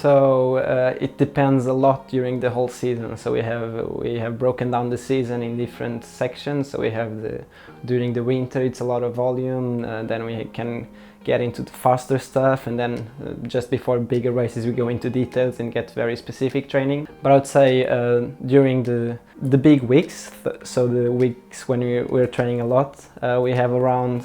So it depends a lot during the whole season. So we have broken down the season in different sections. So we have during the winter it's a lot of volume. Then we can get into the faster stuff, and then just before bigger races we go into details and get very specific training. But I would say during the big weeks, so the weeks when we're training a lot, we have around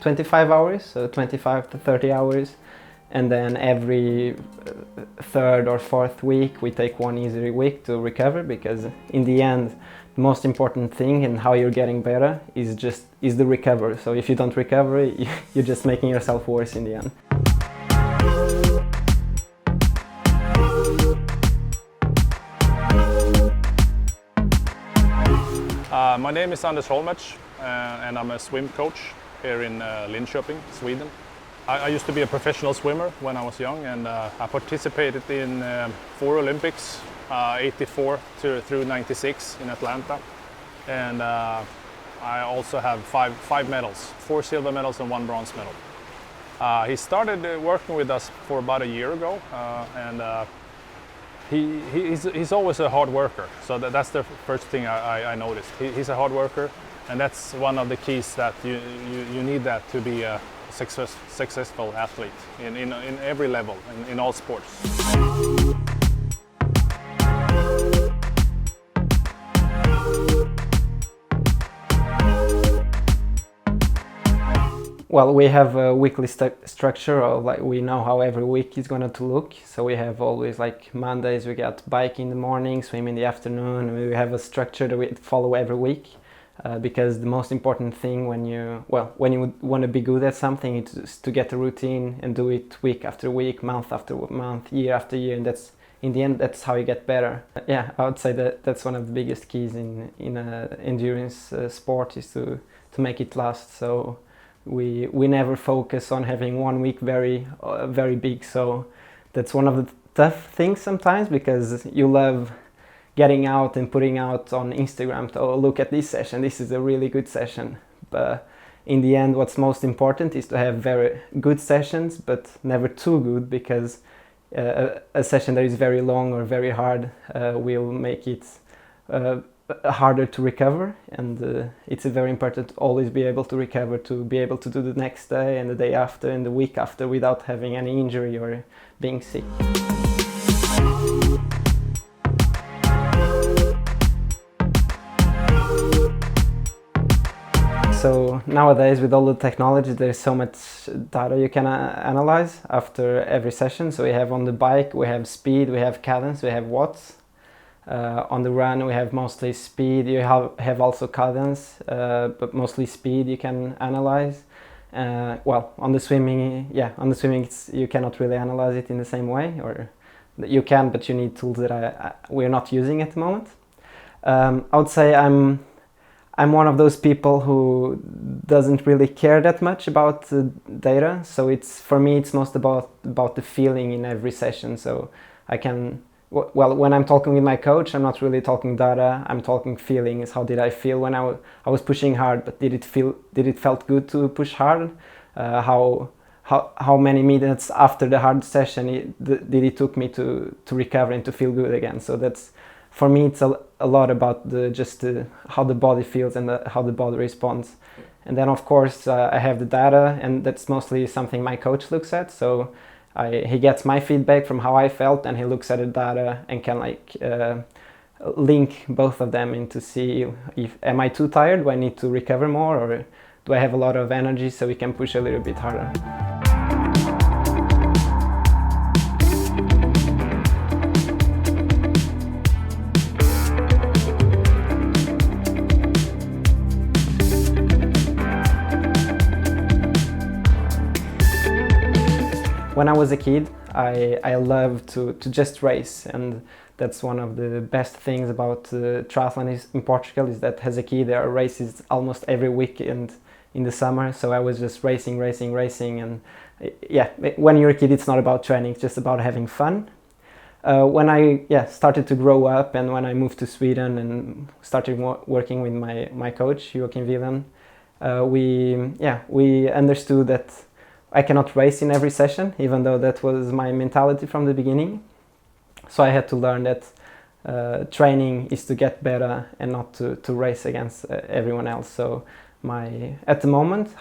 25 hours, so 25 to 30 hours. And then every third or fourth week we take one easy week to recover, because in the end the most important thing and how you're getting better is the recovery. So if you don't recover, you're just making yourself worse in the end. My name is Anders Holmach, and I'm a swim coach here in Linköping, Sweden. I used to be a professional swimmer when I was young, and I participated in 4 Olympics, 84 through 96 in Atlanta. And I also have five medals, 4 silver medals and 1 bronze medal. He started working with us for about a year ago, and he's always a hard worker. So that's the first thing I noticed. He's a hard worker, and that's one of the keys that you need that to be a successful athlete in every level, in all sports. Well, we have a weekly structure, of like we know how every week is going to look. So we have always like Mondays we got bike in the morning, swim in the afternoon. We have a structure that we follow every week. Because the most important thing when you want to be good at something is to get a routine and do it week after week, month after month, year after year, and that's in the end that's how you get better. Yeah, I would say that's one of the biggest keys in endurance sport, is to make it last. So we never focus on having one week very big. So that's one of the tough things sometimes, because you love getting out and putting out on Instagram to, oh, look at this session, this is a really good session. But in the end, what's most important is to have very good sessions, but never too good, because a session that is very long or very hard will make it harder to recover. And it's very important to always be able to recover, to be able to do the next day and the day after and the week after without having any injury or being sick. So nowadays, with all the technology, there's so much data you can analyze after every session. So we have on the bike, we have speed, we have cadence, we have watts. On the run, we have mostly speed. You have also cadence, but mostly speed you can analyze. Well, on the swimming, you cannot really analyze it in the same way, or you can, but you need tools that we're not using at the moment. I would say I'm one of those people who doesn't really care that much about data. So for me it's most about the feeling in every session. So I can, well, when I'm talking with my coach, I'm not really talking data, I'm talking feelings. How did I feel when I was pushing hard, but did it felt good to push hard? How many minutes after the hard session did it took me to recover and to feel good again? So that's, for me, it's a lot about how the body feels and how the body responds. And then, of course, I have the data, and that's mostly something my coach looks at. So he gets my feedback from how I felt, and he looks at the data and can link both of them in to see if am I too tired, do I need to recover more, or do I have a lot of energy so we can push a little bit harder. When I was a kid, I loved to just race, and that's one of the best things about triathlon in Portugal, is that as a kid there are races almost every weekend in the summer. So I was just racing, and yeah, when you're a kid it's not about training, it's just about having fun. When I started to grow up, and when I moved to Sweden and started working with my coach Joaquim Vilaca, we understood that I cannot race in every session, even though that was my mentality from the beginning. So I had to learn that training is to get better and not to race against everyone else. So at the moment,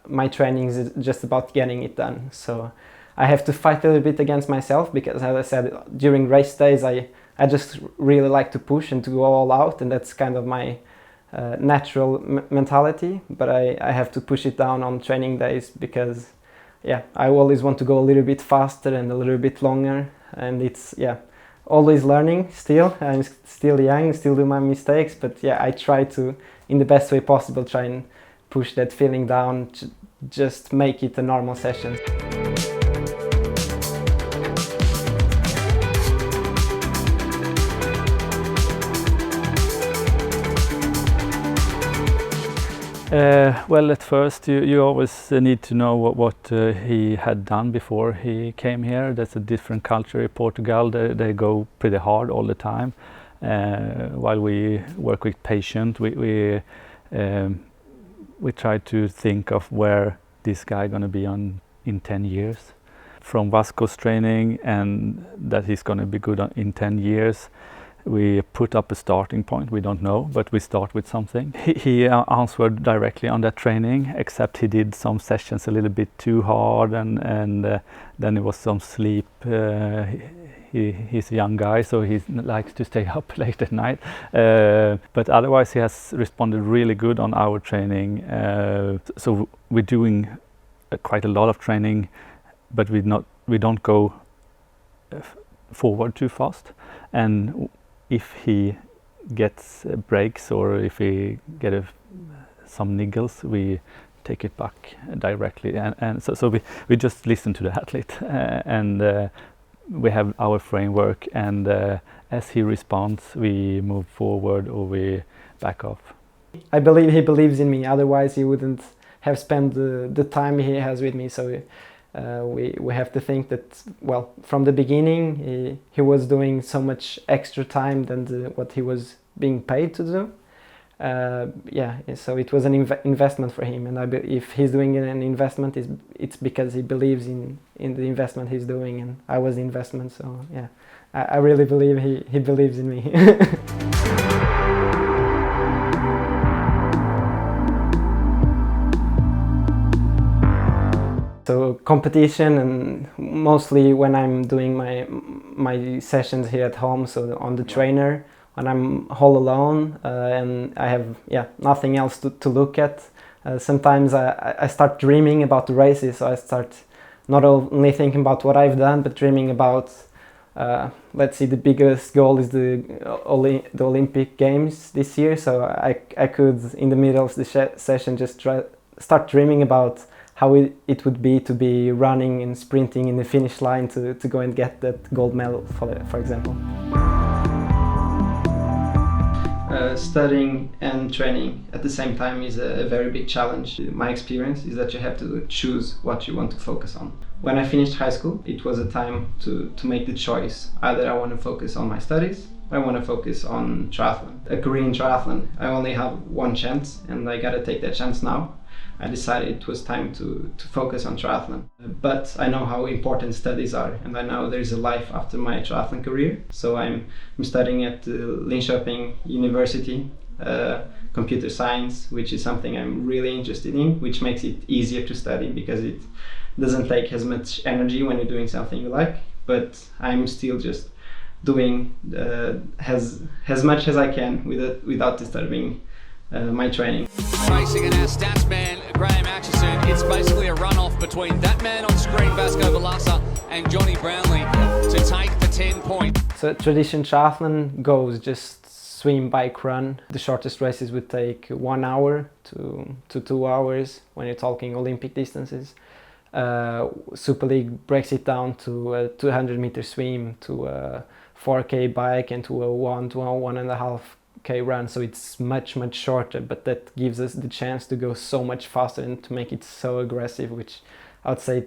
my training is just about getting it done. So I have to fight a little bit against myself because, as I said, during race days I just really like to push and to go all out, and that's kind of my natural mentality. But I have to push it down on training days because, yeah, I always want to go a little bit faster and a little bit longer, and it's always learning still. I'm still young, still do my mistakes, but yeah, I try to, in the best way possible, try and push that feeling down, just make it a normal session. Well, at first you always need to know what he had done before he came here. That's a different culture in Portugal. They go pretty hard all the time. While we work with patients, we try to think of where this guy going to be in 10 years. From Vasco's training, and that he's going to be good in 10 years. We put up a starting point, we don't know, but we start with something. He answered directly on that training, except he did some sessions a little bit too hard, and then it was some sleep. He's a young guy, so he likes to stay up late at night. But otherwise he has responded really good on our training. So we're doing quite a lot of training, but we don't go forward too fast. And if he gets breaks or if we get some niggles, we take it back directly, and so we just listen to the athlete, and we have our framework, and as he responds, we move forward or we back off. I believe he believes in me, otherwise he wouldn't have spent the time he has with me. So we have to think that, well, from the beginning he was doing so much extra time than what he was being paid to do. So it was an investment for him, and if he's doing an investment, it's because he believes in the investment he's doing, and I was the investment. So yeah, I really believe he believes in me. So competition, and mostly when I'm doing my sessions here at home, so on the trainer, when I'm all alone and I have nothing else to look at. Sometimes I start dreaming about the races, so I start not only thinking about what I've done, but dreaming about, let's see, the biggest goal is the Olympic Games this year, so I could, in the middle of the session, just start dreaming about how it would be to be running and sprinting in the finish line to go and get that gold medal, for example. Studying and training at the same time is a very big challenge. My experience is that you have to choose what you want to focus on. When I finished high school, it was a time to make the choice. Either I want to focus on my studies, or I want to focus on triathlon. A career in triathlon, I only have one chance, and I gotta take that chance now. I decided it was time to focus on triathlon. But I know how important studies are, and I know there's a life after my triathlon career. So I'm studying at Linköping University, computer science, which is something I'm really interested in, which makes it easier to study because it doesn't take as much energy when you're doing something you like. But I'm still just doing as much as I can without disturbing my training. Racing and our stats man, Graham Atchison. It's basically a runoff between that man on screen, Vasco Vilaca, and Johnny Brownlee to take the 10 point. So tradition triathlon goes just swim, bike, run. The shortest races would take 1 hour to 2 hours when you're talking Olympic distances. Super League breaks it down to a 200-meter swim, to a 4K bike, and to a 1.5K run, so it's much shorter, but that gives us the chance to go so much faster and to make it so aggressive, which I would say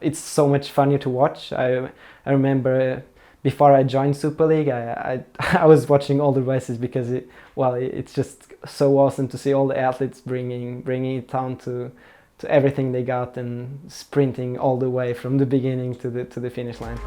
it's so much funnier to watch. I remember before I joined Super League, I was watching all the races because it's just so awesome to see all the athletes bringing it down to everything they got and sprinting all the way from the beginning to the finish line.